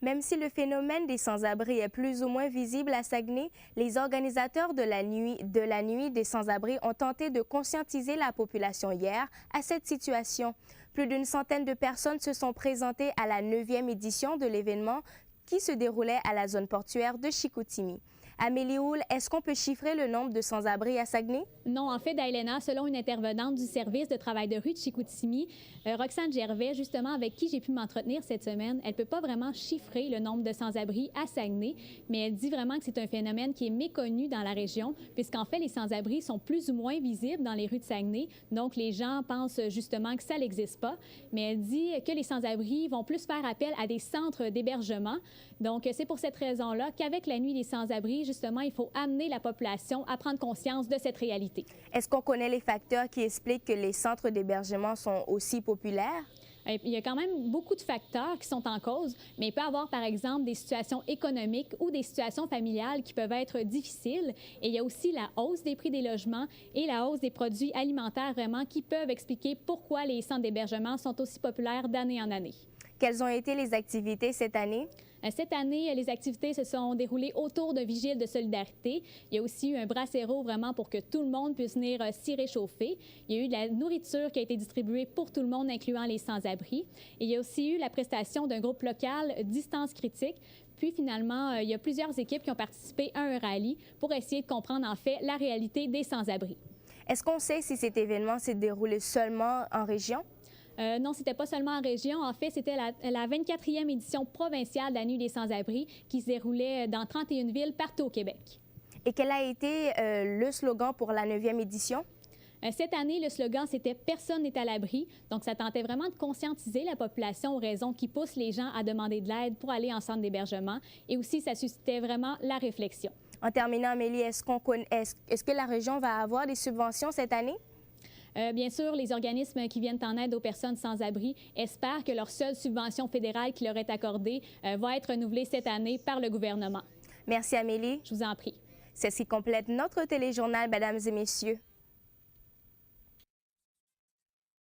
Même si le phénomène des sans-abri est plus ou moins visible à Saguenay, les organisateurs de la nuit des sans-abri ont tenté de conscientiser la population hier à cette situation. Plus d'une centaine de personnes se sont présentées à la 9e édition de l'événement qui se déroulait à la zone portuaire de Chicoutimi. Amélie Houle, est-ce qu'on peut chiffrer le nombre de sans-abri à Saguenay? Non, en fait, Dailena, selon une intervenante du service de travail de rue de Chicoutimi, Roxane Gervais, justement, avec qui j'ai pu m'entretenir cette semaine, elle ne peut pas vraiment chiffrer le nombre de sans-abri à Saguenay, mais elle dit vraiment que c'est un phénomène qui est méconnu dans la région, puisqu'en fait, les sans-abri sont plus ou moins visibles dans les rues de Saguenay, donc les gens pensent justement que ça n'existe pas, mais elle dit que les sans-abri vont plus faire appel à des centres d'hébergement. Donc, c'est pour cette raison-là qu'avec la nuit des sans-abri, justement, il faut amener la population à prendre conscience de cette réalité. Est-ce qu'on connaît les facteurs qui expliquent que les centres d'hébergement sont aussi populaires? Il y a quand même beaucoup de facteurs qui sont en cause, mais il peut y avoir, par exemple, des situations économiques ou des situations familiales qui peuvent être difficiles. Et il y a aussi la hausse des prix des logements et la hausse des produits alimentaires, vraiment, qui peuvent expliquer pourquoi les centres d'hébergement sont aussi populaires d'année en année. Quelles ont été les activités cette année? Cette année, les activités se sont déroulées autour de vigiles de solidarité. Il y a aussi eu un brasero vraiment pour que tout le monde puisse venir s'y réchauffer. Il y a eu de la nourriture qui a été distribuée pour tout le monde, incluant les sans-abri. Et il y a aussi eu la prestation d'un groupe local, Distance Critique. Puis finalement, il y a plusieurs équipes qui ont participé à un rallye pour essayer de comprendre en fait la réalité des sans-abri. Est-ce qu'on sait si cet événement s'est déroulé seulement en région? Non, c'était pas seulement en région. En fait, c'était la 24e édition provinciale de la Nuit des sans-abri qui se déroulait dans 31 villes partout au Québec. Et quel a été le slogan pour la 9e édition? Cette année, le slogan, c'était « Personne n'est à l'abri ». Donc, ça tentait vraiment de conscientiser la population aux raisons qui poussent les gens à demander de l'aide pour aller en centre d'hébergement. Et aussi, ça suscitait vraiment la réflexion. En terminant, Amélie, est-ce que la région va avoir des subventions cette année? Bien sûr, les organismes qui viennent en aide aux personnes sans abri espèrent que leur seule subvention fédérale qui leur est accordée va être renouvelée cette année par le gouvernement. Merci, Amélie. Je vous en prie. C'est ce qui complète notre téléjournal, mesdames et messieurs.